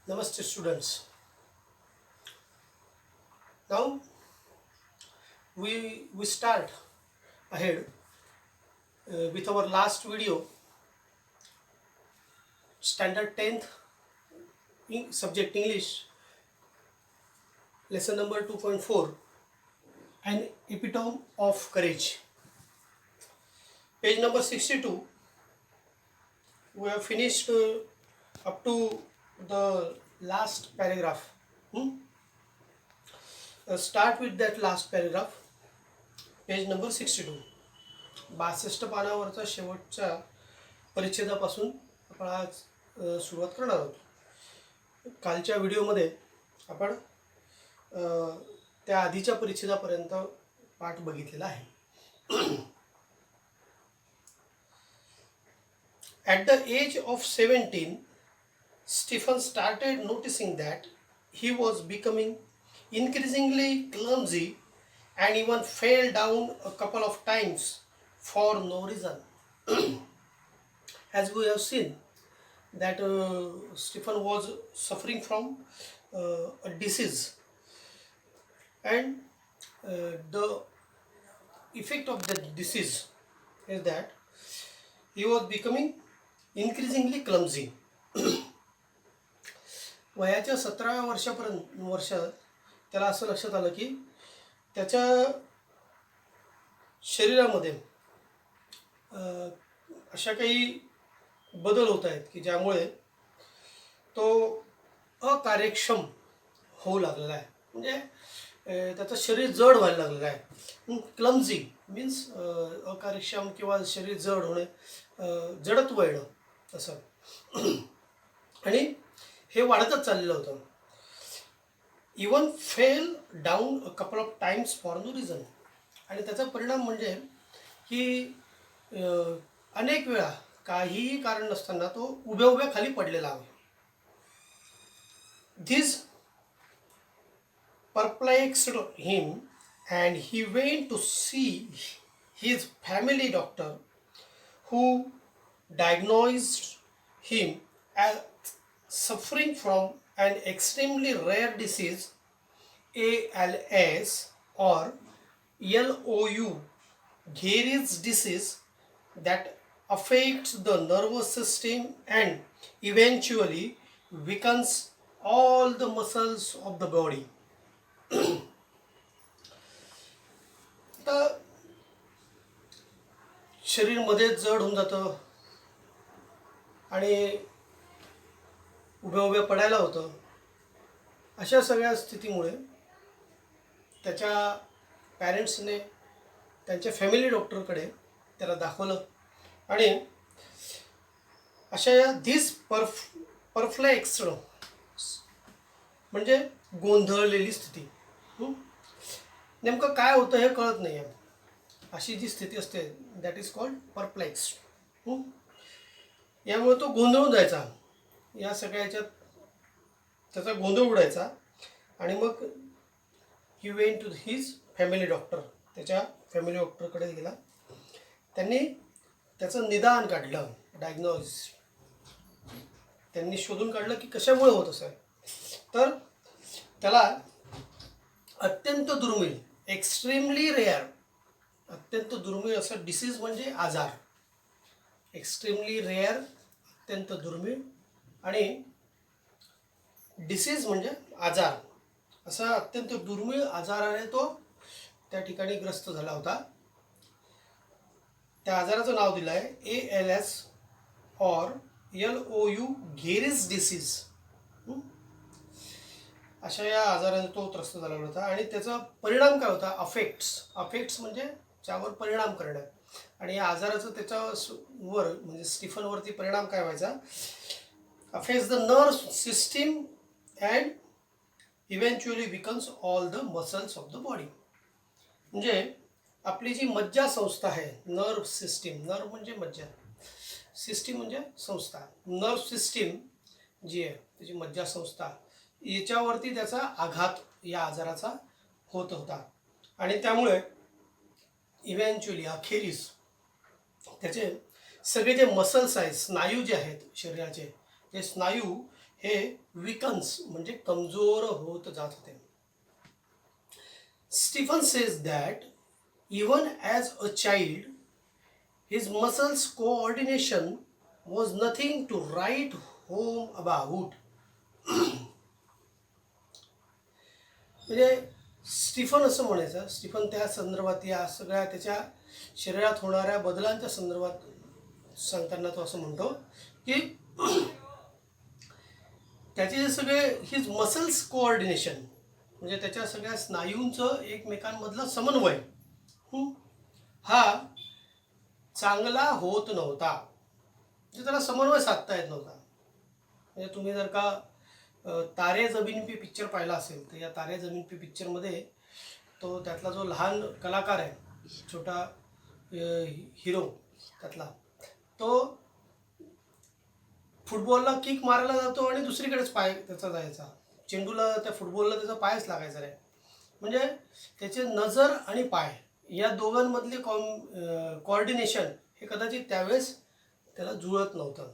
Namaste students. Now we start ahead with our last video, standard 10th subject English, lesson number 2.4, an epitome of courage. Page number 62. We have finished up to the last paragraph. Start with that last paragraph. Page number 62. 62 पानावरचा शेवटच्या परिच्छेदापासून आपण आज सुरुवात करणार आहोत. कालच्या व्हिडिओमध्ये आपण त्या आधीच्या परिच्छेदापर्यंत पाठ बघितलेला आहे. At the age of 17, Stephen started noticing that he was becoming increasingly clumsy and even fell down a couple of times for no reason. As we have seen that Stephen was suffering from a disease, and the effect of the disease is that he was becoming increasingly clumsy. वयाच्या 17व्या वर्षात त्याला असं लक्षात आलं की त्याच्या शरीरामध्ये अशा काही बदल होत आहेत की ज्यामुळे तो अकार्यक्षम होऊ लागलेला आहे. म्हणजे त्याचं शरीर जड व्हायला लागलेलं आहे. क्लमझी मीन्स अकार्यक्षम किंवा शरीर जड होणे, जडत्व येणं असं. आणि हे वाढतच चाललेलं होतं. Even fell down a couple of times for no reason. आणि त्याचा परिणाम म्हणजे की अनेक वेळा काहीही कारण नसताना तो उभ्या खाली पडलेला आहे. This perplexed him and he went to see his family doctor, who diagnosed him as suffering from an extremely rare disease, ALS or LOU, Gary's disease, that affects the nervous system and eventually weakens all the muscles of the body. आता शरीर मध्ये जड होऊन जातं आणि उभ्या पडायला होतं. अशा सगळ्या स्थितीमुळे त्याच्या पॅरेंट्सने त्यांच्या फॅमिली डॉक्टरकडे त्याला दाखवलं. आणि अशा या धिस परफ्लेक्स्ड म्हणजे गोंधळलेली स्थिती. नेमकं काय होतं हे कळत नाही आहे, अशी जी स्थिती असते दॅट इज कॉल्ड परप्लेक्स्ड. यामुळे तो गोंधळून जायचा. या सगळ्याच्यात त्याचा गोंधळ उडायचा. आणि मग he went to his family doctor. त्याच्या फॅमिली डॉक्टरकडे गेला. त्यांनी त्याचं निदान काढलं, डायग्नोज. त्यांनी शोधून काढलं की कशामुळे होत असं. तर त्याला अत्यंत दुर्मिळ, एक्स्ट्रीमली रेअर, अत्यंत दुर्मिळ असं डिसीज म्हणजे आजार. एक्स्ट्रीमली रेअर, अत्यंत दुर्मिळ, आणि डिसीज म्हणजे आजार. असा अत्यंत दुर्मिळ आजाराने तो त्या ठिकाणी ग्रस्त झाला होता. त्या आजाराचं नाव दिलं आहे ALS और LOU, गेरीज डिसीज. अशा या आजाराने तो त्रस्त झाला होता. आणि त्याचा परिणाम काय होता, अफेक्ट्स म्हणजे त्यावर परिणाम करणं. आणि या आजाराचं त्याच्यावर म्हणजे स्टीफनवरती परिणाम काय व्हायचा, affects the nerve system and eventually weakens all the muscles of the body. म्हणजे आपली जी मज्जा संस्था आहे, नर्व सिस्टीम, नर्व म्हणजे मज्जा, सिस्टीम म्हणजे संस्था, नर्व सिस्टीम जी आहे त्याची मज्जा संस्था, याच्यावरती त्याचा आघात या आजाराचा होत होता. आणि त्यामुळे इव्हेंच्युअली अखेरीस त्याचे सगळे जे मसल्स आहेत, स्नायू जे आहेत शरीराचे, ते स्नायू हे विकन्स म्हणजे कमजोर होत जात होते. Stephen says that even as a child his muscles coordination was nothing to write home about. म्हणजे स्टीफन असं म्हणायचं, स्टीफन त्या संदर्भात या सगळ्या त्याच्या शरीरात होणाऱ्या बदलांच्या संदर्भात सांगताना तो असं म्हणतो की त्याचे जे सगळे हिज मसल्स कोऑर्डिनेशन म्हणजे त्याच्या सगळ्या स्नायूंचं एकमेकांमधला समन्वय हा चांगला होत नव्हता. म्हणजे त्याला समन्वय साधता येत नव्हता. म्हणजे तुम्ही जर का तारे जमीन पे पिक्चर पाहिला असेल तर या तारे जमीन पे पिक्चरमध्ये तो त्यातला जो लहान कलाकार आहे छोटा हिरो त्यातला तो फुटबॉलला किक मारायला जातो आणि दुसरीकडेच पाय त्याचा जायचा, चेंडूला त्या फुटबॉलला त्याचा पायच लागायचा नाही. म्हणजे त्याचे नजर आणि पाय या दोघांमधले कोऑर्डिनेशन हे कदाचित त्यावेळेस त्याला जुळत नव्हतं.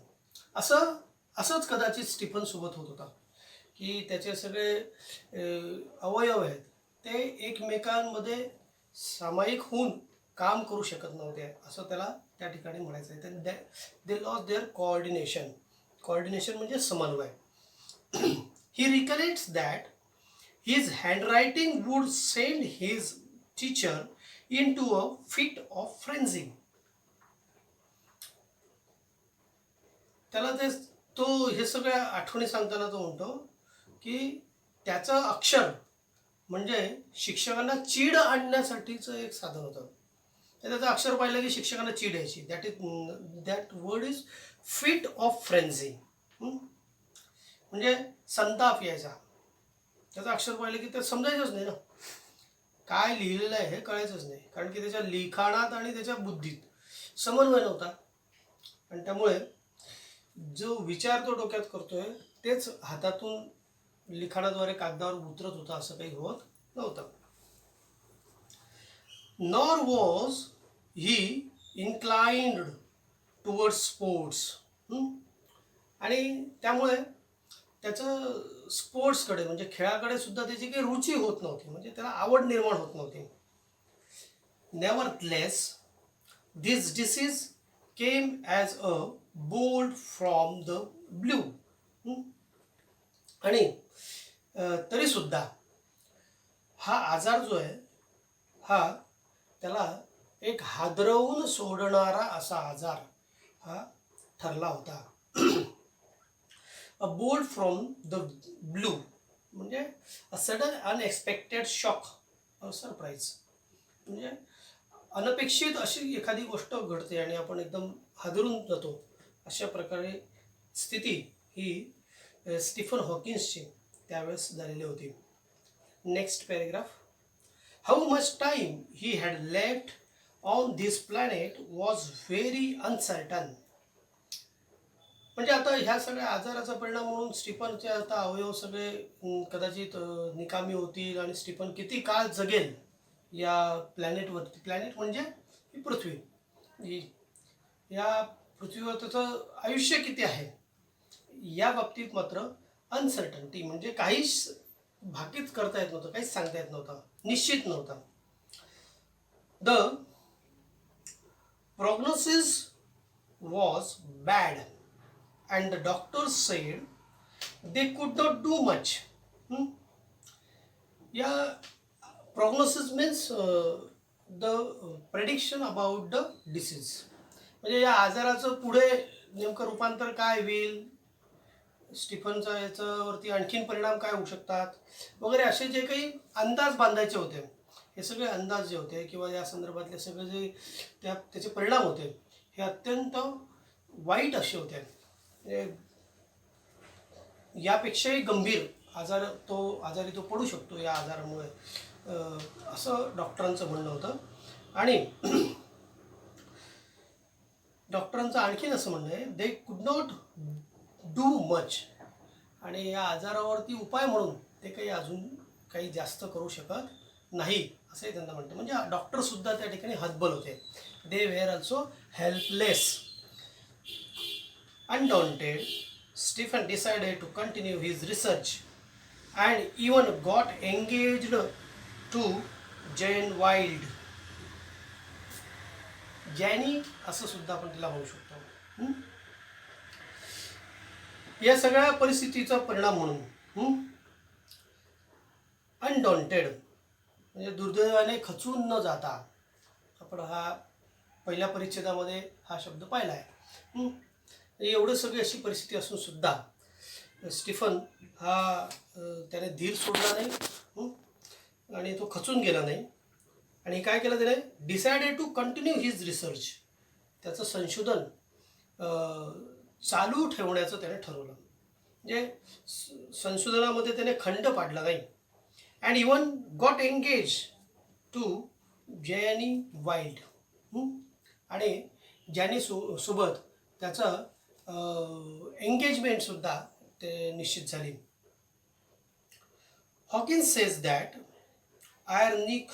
असंच कदाचित स्टीफन सोबत होत होता की त्याचे सगळे अवयव आहेत ते एकमेकांमध्ये सामायिक होऊन काम करू शकत नव्हते असं त्याला त्या ठिकाणी म्हणायचं आहे. दे लॉस देअर कोऑर्डिनेशन म्हणजे समन्वय. He recollects that his handwriting would send his teacher into a fit of frenzy. त्याला तो हे सगळ्या आठवणी सांगताना तो म्हणतो की त्याचं अक्षर म्हणजे शिक्षकांना चीड आणण्यासाठीचं एक साधन होतं. त्याचं अक्षर पाहिलं की शिक्षकांना चीड यायची. That word is fit of frenzy. म्हणजे संताप यायचा. त्याचं अक्षर पाहिलं की ते समजायचंच नाही ना काय लिहिलेलं आहे हे कळायचंच नाही, कारण की त्याच्या लिखाणात आणि त्याच्या बुद्धीत समन्वय नव्हता. आणि त्यामुळे जो विचार तो डोक्यात करतोय तेच हातातून लिखाणाद्वारे कागदावर उतरत होता असं काही होत नव्हतं. Nor was he inclined towards sports. आणि त्यामुळे त्याचं स्पोर्ट्सकडे म्हणजे खेळाकडे सुद्धा त्याची काही रुची होत नव्हती, म्हणजे त्याला आवड निर्माण होत नव्हती. Nevertheless this disease came as a bolt from the blue. आणि तरीसुद्धा हा आजार जो आहे हा त्याला एक हादरवून सोडणारा असा आजार हा ठरला होता. अ बोल्ट फ्रॉम द ब्लू म्हणजे अ सडन अनएक्सपेक्टेड शॉक और सरप्राईज. म्हणजे अनपेक्षित अशी एखादी गोष्ट घडते आणि आपण एकदम हादरून जातो अशा प्रकारे स्थिती ही स्टीफन हॉकिन्सची त्यावेळेस झालेली होती. Next paragraph. How much time he had left on this planet was very uncertain. म्हणजे आता ह्या सगळ्या आजाराचा परिणाम म्हणून स्टीफनचे आता अवयव सगळे कदाचित निकामी होतील आणि स्टीफन किती काळ जगेल या प्लॅनेटवरती. प्लॅनेट म्हणजे ही पृथ्वी, या पृथ्वीवर त्याचं आयुष्य किती आहे या बाबतीत मात्र अनसर्टनिटी म्हणजे काहीच भाकीत करता येत नव्हतं, काहीच सांगता येत नव्हतं, निश्चित नव्हतं. The prognosis was bad and the doctors said they could not do much. Yeah, prognosis means the prediction about the disease. म्हणजे या आजाराचं पुढे नेमकं रूपांतर काय होईल, स्टीफनचा याच्यावरती आणखीन परिणाम काय होऊ शकतात वगैरे असे जे काही अंदाज बांधायचे होते, हे सगळे अंदाज जे होते किंवा या संदर्भातले सगळे जे त्याचे परिणाम होते हे अत्यंत वाईट असे होते. यापेक्षाही गंभीर आजारी तो पडू शकतो या आजारामुळे असं डॉक्टरांचं म्हणणं होतं. आणि डॉक्टरांचं आणखीन असं म्हणणं आहे they could not do much. आणि या आजारावरती उपाय म्हणून ते अजून काही जास्त करू शकत नाही असंही त्यांना म्हणतं. म्हणजे डॉक्टरसुद्धा त्या ठिकाणी हतबल होते. They were also helpless. Undaunted Stephen decided to continue his research and even got engaged to Jane Wilde. Jenny असं सुद्धा आपण तिला म्हणू शकतो. या सगळ्या परिस्थितीचा परिणाम म्हणून अनडॉन्टेड म्हणजे दुर्दैवाने खचून न जाता, आपण हा पहिल्या परिच्छेदामध्ये हा शब्द पाहिला आहे. एवढं सगळी अशी परिस्थिती असून सुद्धा स्टीफन हा त्याने धीर सोडला नाही आणि तो खचून गेला नाही. आणि काय केलं त्याने? Decided to continue his research. त्याचं संशोधन चालू ठेवण्याचं त्याने ठरवलं. म्हणजे संशोधनामध्ये त्याने खंड पाडला नाही. And even got engage to Jane Wilde. आणि जॅनी सोबत त्याचं एंगेजमेंटसुद्धा ते निश्चित झाली. Hawkins says that ironic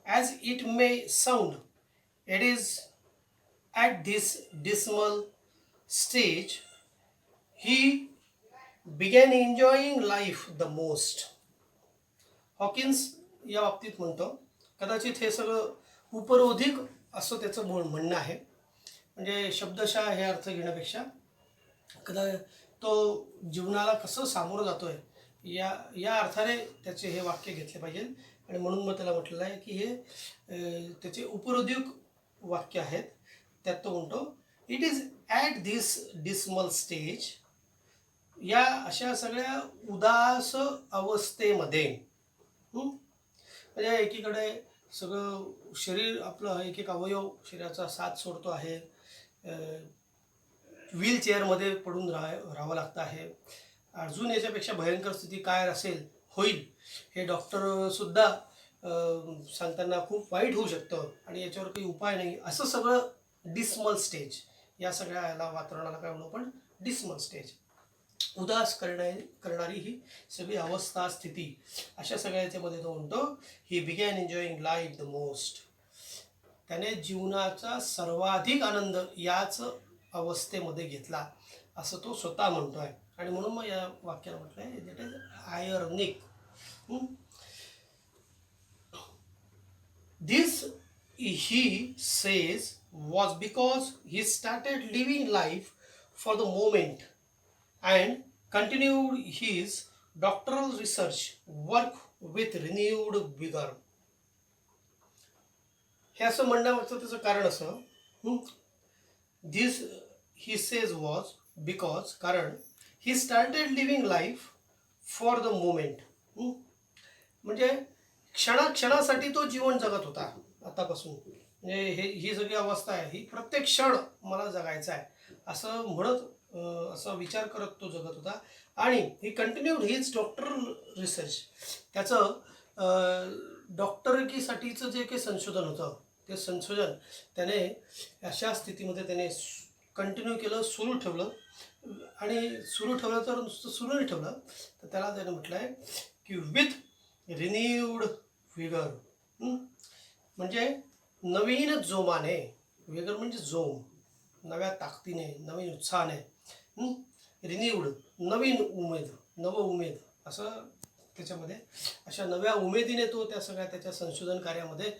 as it may sound, it is at this dismal stage he began enjoying life the most. Hawkins या बाबतीत म्हणतो, कदाचित हे सगळं उपरोधिक असं त्याचं म्हणणं आहे. म्हणजे शब्दशः हे अर्थ घेण्यापेक्षा तो जीवनाला कसं सामोरं जातोय या अर्थाने त्याचे हे वाक्य घेतले पाहिजे. आणि म्हणून मग त्याला म्हटलेलं आहे की हे त्याचे उपरोधिक वाक्य आहेत. त्यात तो म्हणतो, it is at this dismal stage. या अशा सगळ्या उदास अवस्थेमध्ये, म्हणजे एकीकडे सगळं शरीर आपलं एक एक अवयव शरीराचा साथ सोडतो आहे, व्हीलचेअरमध्ये पडून राहावं लागतं आहे. अजून याच्यापेक्षा भयंकर स्थिती काय असेल होईल हे डॉक्टरसुद्धा सांगताना खूप वाईट होऊ शकतं आणि याच्यावर काही उपाय नाही, असं सगळं डिस्मल स्टेज. या सगळ्या याला वातावरणाला काय म्हणू आपण? Dismal stage. उदास करणारी ही सगळी अवस्था स्थिती, अशा सगळ्या याच्यामध्ये तो म्हणतो ही begin enjoying life the most. त्याने जीवनाचा सर्वाधिक आनंद याच अवस्थेमध्ये घेतला असं तो स्वतः म्हणतो आहे. आणि म्हणून मग या वाक्याला म्हटलं आहे that is ironic. This, he says, was because he started living life for the moment and continued his doctoral research work with renewed vigor. हे असं म्हणण्याचं त्याचं कारण असं, this he says was because, कारण he started living life for the moment. म्हणजे क्षणाक्षणासाठी तो जीवन जगत होता आतापासून. म्हणजे ही सगळी अवस्था आहे, ही प्रत्येक क्षण मला जगायचा आहे असं म्हणत, असा विचार करत तो जगत होता. आणि ही कंटिन्यूड हीच डॉक्टरल रिसर्च. त्याचं डॉक्टरकीसाठीचं जे काही संशोधन होतं ते संशोधन त्याने अशा स्थितीमध्ये त्याने कंटिन्यू केलं, सुरू ठेवलं. आणि सुरू ठेवलं तर नुसतं सुरू नाही ठेवलं, तर त्याला त्याने म्हटलं आहे की विथ रिन्यूड विगर. म्हणजे नवीन जोमाने, विगर म्हणजे जोम, नव्या ताकदीने, नवीन उत्साहाने. रिन्यूड नवीन उमेद, नवं उमेद असं त्याच्यामध्ये, अशा नव्या उमेदीने तो त्या सगळ्या त्याच्या संशोधन कार्यामध्ये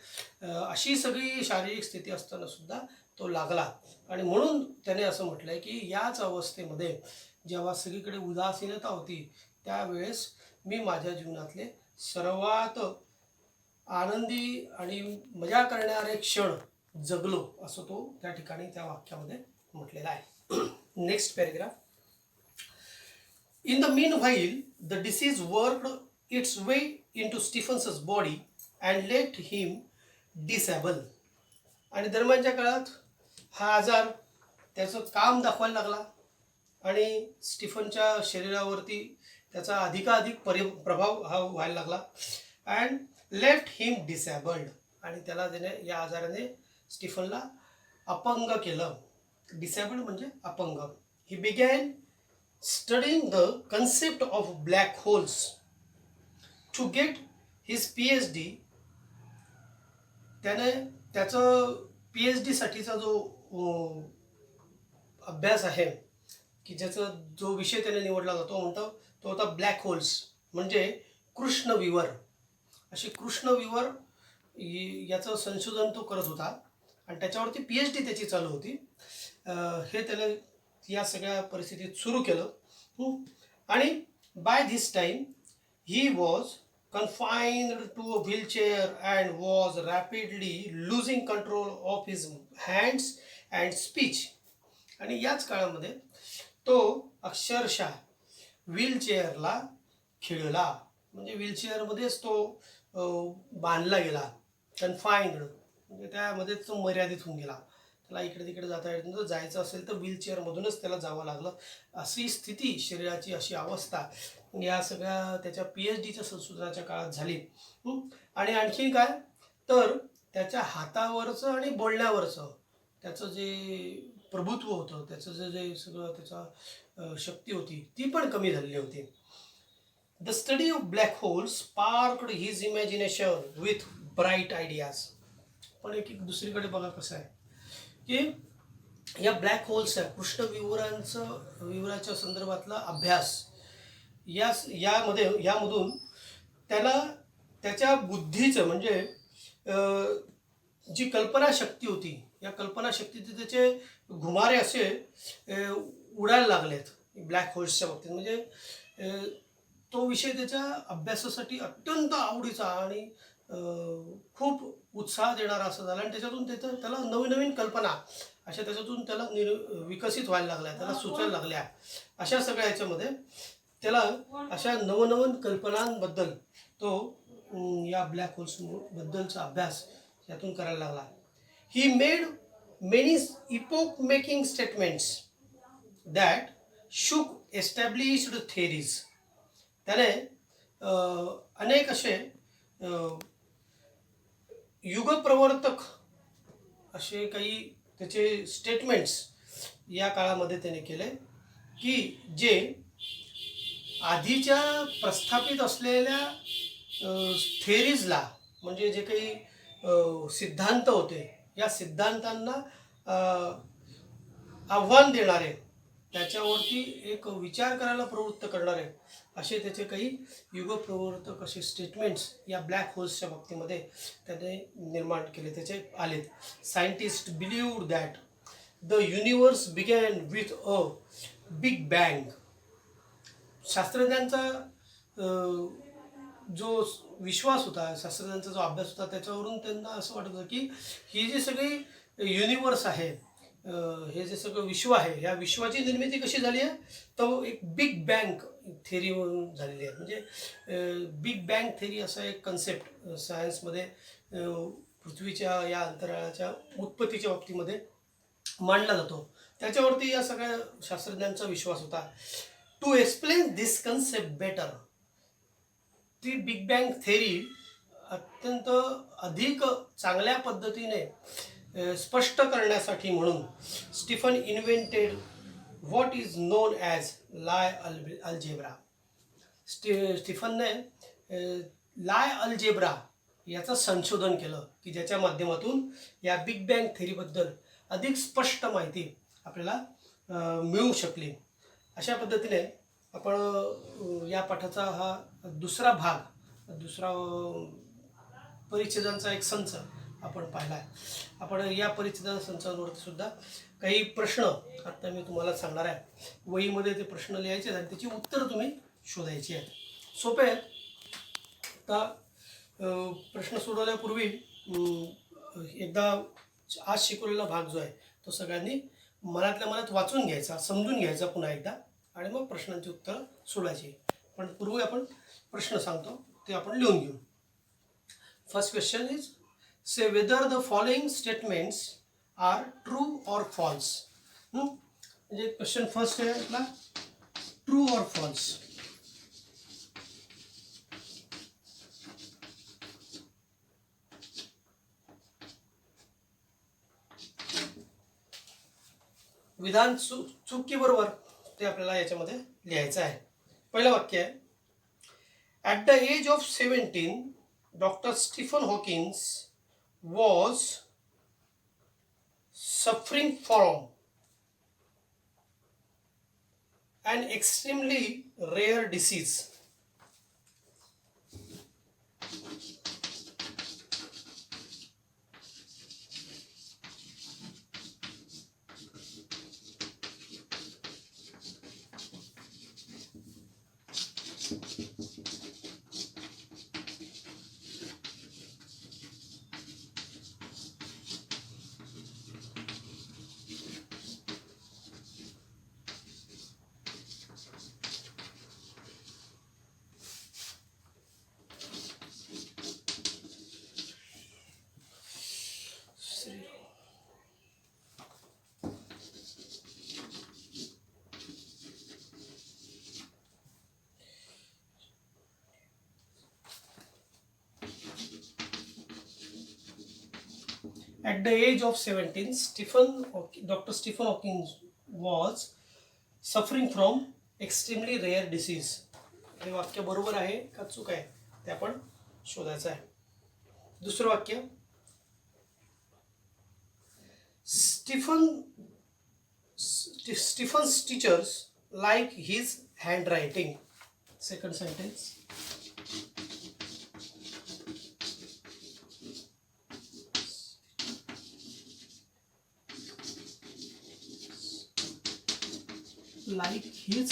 अशी सगळी शारीरिक स्थिती असताना सुद्धा तो लागला. आणि म्हणून त्याने असं म्हटलं आहे की याच अवस्थेमध्ये जेव्हा सगळीकडे उदासीनता होती त्यावेळेस मी माझ्या जीवनातले सर्वात आनंदी आणि मजा करणारे क्षण जगलो असं तो त्या ठिकाणी त्या वाक्यामध्ये म्हटलेला आहे. Next paragraph. In the meanwhile, the disease worked its way into Stephen's body and left him disable. आणि दरम्यानच्या काळात हा आजार त्याचं काम दाखवायला लागला आणि स्टीफनच्या शरीरावरती त्याचा अधिकाधिक प्रभाव हा व्हायला लागला. And left him disabled. आणि त्याला त्याने या आजाराने स्टीफनला अपंग केलं. डिसेबल्ड म्हणजे अपंग. ही begin studying the concept of black holes. To get his PhD, त्याने त्याचं PhD साठीचा जो अभ्यास आहे की ज्याचा जो विषय त्याने निवडला होता तो म्हणतो तो होता ब्लॅक होल्स म्हणजे कृष्णविवर. अशी कृष्णविवर याचं संशोधन तो करत होता आणि त्याच्यावरती PhD त्याची चालू होती. हे त्याने या सगळ्या परिस्थितीत सुरू केलं. आणि by this time he was confined to a wheelchair and was rapidly losing control of his hands and speech. आणि याच काळामध्ये तो अक्षरशः व्हीलचेअरला खिळला, म्हणजे व्हीलचेअरमध्येच तो बांधला गेला, कन्फाईन्ड म्हणजे त्यामध्येच तो मर्यादित होऊन गेला. त्याला इकडे तिकडे जाता येत नव्हतं, जायचं असेल तर व्हीलचेअरमधूनच त्याला जावं लागलं. अशी स्थिती, शरीराची अशी अवस्था या सगळ्या त्याच्या PhDच्या संशोधनाच्या काळात झाली. आणि आणखीन काय तर त्याच्या हातावरचं आणि बोलण्यावरचं त्याचं जे प्रभुत्व होतं, त्याचं जे सगळं त्याचा शक्ती होती ती पण कमी झालेली होती. The study of black holes sparked his imagination with bright ideas. पण एक दुसरीकडे बघा कसं आहे की या ब्लॅक होल्सच्या विवराच्या संदर्भातला अभ्यास यामधून त्याला त्याच्या बुद्धीचं म्हणजे जी कल्पनाशक्ती होती या कल्पनाशक्तीचे त्याचे घुमारे असे उडायला लागलेत ब्लॅक होल्सच्या बाबतीत. म्हणजे तो विषय त्याच्या अभ्यासासाठी अत्यंत आवडीचा आणि खूप उत्साह देणारा असं झाला आणि त्याच्यातून त्याला नवीन नवीन कल्पना अशा त्याच्यातून त्याला विकसित व्हायला लागल्या, त्याला सुचायला लागल्या. अशा सगळ्या याच्यामध्ये त्याला अशा नवनवीन कल्पनांबद्दल तो या ब्लॅक होल्स बद्दलचा अभ्यास यातून करायला लागला. He made many epoch making statements that शुक एस्टॅब्लिश्ड थेरीज. त्याने अनेक असे युगप्रवर्तक असे काही त्याचे स्टेटमेंट्स या काळामध्ये त्याने केले की जे आधीच्या प्रस्थापित असलेल्या थेरीजला म्हणजे जे काही सिद्धांत होते या सिद्धांतांना आव्हान देणारे, त्याच्यावरती एक विचार करायला प्रवृत्त करणारे असे त्याचे काही युगप्रवर्तक असे स्टेटमेंट्स या ब्लॅक होल्सच्या बाबतीमध्ये त्याने निर्माण केले, त्याचे आलेत. Scientist believed that the universe begin with a big bang. शास्त्रज्ञांचा जो विश्वास होता, शास्त्रज्ञांचा जो अभ्यास होता त्याच्यावरून त्यांना असं वाटत होतं की ही जी सगळी युनिवर्स आहे, हे जे सगळं विश्व आहे, या विश्वाची निर्मिती कशी झाली आहे तर एक बिग बँग थेरीवरून झालेली आहे. म्हणजे बिग बँग थेरी असा एक कन्सेप्ट सायन्समध्ये पृथ्वीच्या या अंतराळाच्या उत्पत्तीच्या बाबतीमध्ये मांडला जातो. त्याच्यावरती या सगळ्या शास्त्रज्ञांचा विश्वास होता. To explain this concept better, ती बिग बँग थेरी अत्यंत अधिक चांगल्या पद्धतीने स्पष्ट करण्यासाठी म्हणून Stephen invented what is known as Lie algebra. स्टीफनने लाय अल्जेब्रा याचं संशोधन केलं की ज्याच्या माध्यमातून या बिग बँग थेरीबद्दल अधिक स्पष्ट माहिती आपल्याला मिळू शकली. अशा पद्धतीने आपण या पाठाचा हा दुसरा परिच्छेदांचा एक संच आपण पाहिला आहे. आपण या परिच्छेदा संचांवरती सुद्धा काही प्रश्न आता मी तुम्हाला सांगणार आहे. वहीमध्ये ते प्रश्न लिहायचे आणि त्याची उत्तरं तुम्ही शोधायची आहेत. सोपे आहेत. आता प्रश्न सोडवण्यापूर्वी एकदा आज शिकवलेला भाग जो आहे तो सगळ्यांनी मनातल्या मनात वाचून घ्यायचा, समजून घ्यायचा पुन्हा एकदा आणि मग प्रश्नांची उत्तरं सोडायची. पण पूर्वी आपण प्रश्न सांगतो ते आपण लिहून घेऊ. First question is say whether the following statements are true or false. म्हणजे क्वेश्चन फर्स्ट आहे आपला ट्रू ऑर फॉल्स. विधान चूक की बरोबर ते आपल्याला याच्यामध्ये लिहायचं आहे. पहिलं वाक्य आहे at the age of 17 doctor Stephen Hawkins was suffering from. an extremely rare disease. At the age of 17, Dr. Stephen Hawking was suffering from extremely rare disease. हे वाक्य बरोबर आहे का चूक आहे ते आपण शोधायचं आहे. दुसरं वाक्य, Stephen's teachers like his handwriting. Second sentence, like his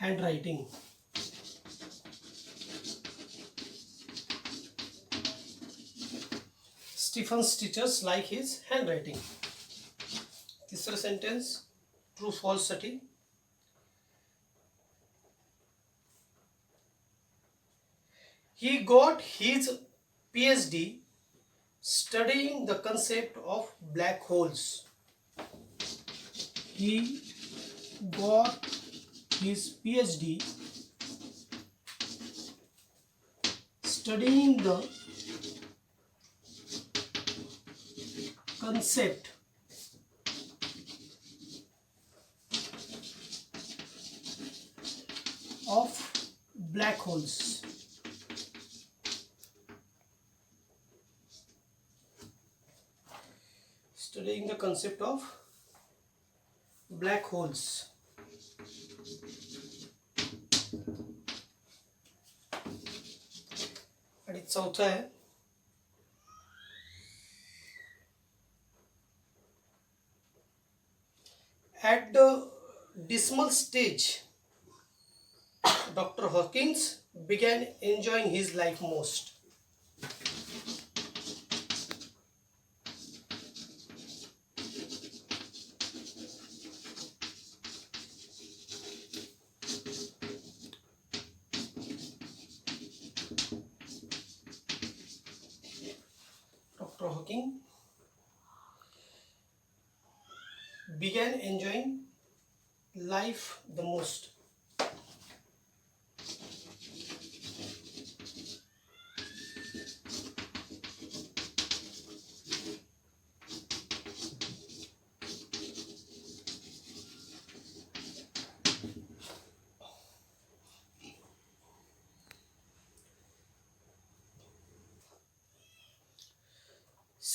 handwriting. Stephen's teachers like his handwriting. तीसरा सेंटेंस, ट्रू फॉल्स साठी, he got his PhD studying the concept of black holes. He got his PhD studying the concept of black holes. Studying the concept of black holes. आणि चौथा आहे, at the dismal stage Dr. Hawkins began enjoying his life most. Dr. Hawking began enjoying life the most.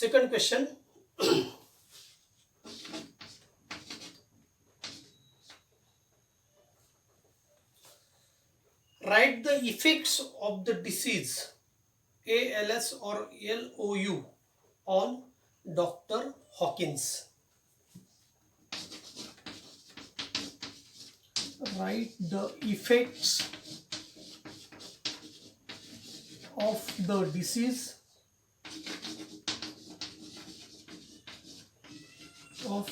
Second question, write the effects of the disease ALS or LOU on Dr. Hawkins. Write the effects of the disease of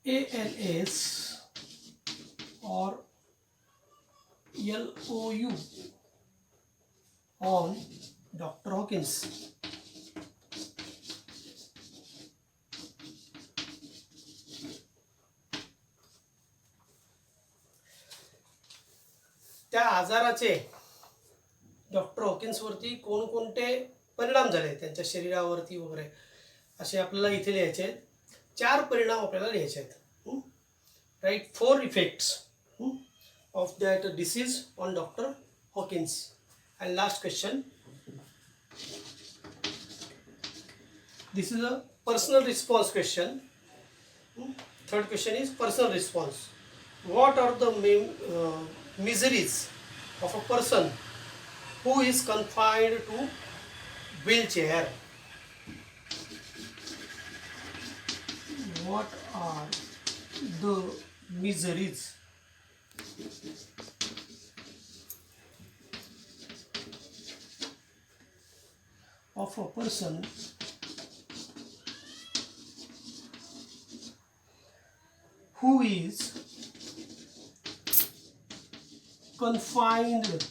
ALS or LOU on Dr. Hawkins. त्या आजाराचे doctor हॉकिन्सवरती कोणकोणते परिणाम झाले त्यांच्या शरीरावरती वगैरे असे आपल्याला इथे लिहायचे आहेत. 4 परिणाम आपल्याला लिहायचे आहेत. Write 4 effects of that disease on Dr. Hawkins. And last question, this is a personal response question. Third question is personal response. What are the miseries of a person who is confined to wheelchair? What are the miseries of a person who is confined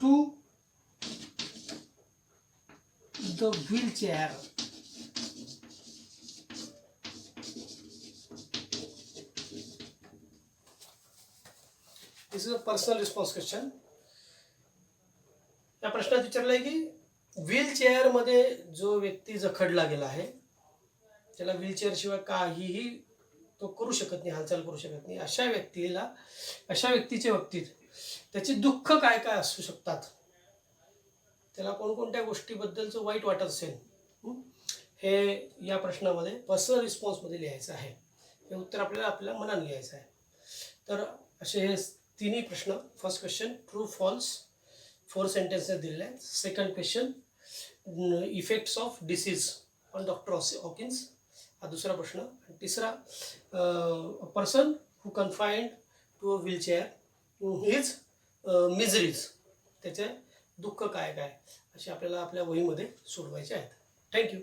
to the wheelchair? This is a personal response question. या प्रश्नात विचारलंय की wheelchair मध्ये जो व्यक्ती जखडला गेला आहे, त्याला wheelchair शिवाय काहीही तो करू शकत नाही, हालचाल करू शकत नाही, अशा व्यक्तीच्या बाबतीत त्याची दुःख काय काय असू शकतात, त्याला कोणकोणत्या गोष्टीबद्दलचं वाईट वाटत असेल, हे या प्रश्नामध्ये पर्सनल रिस्पॉन्समध्ये लिहायचं आहे. हे उत्तर आपल्या मनाने लिहायचं आहे. तर असे हे तिन्ही प्रश्न. First question true false, 4 sentences दिलेले आहेत. Second question effects of disease on doctor Hawkins, हा दुसरा प्रश्न. आणि तिसरा person who confined to a wheelchair his miseries, त्याचे दुःख काय काय, असे आपल्याला आपल्या वहीमध्ये सोडवायचे आहेत. थँक्यू.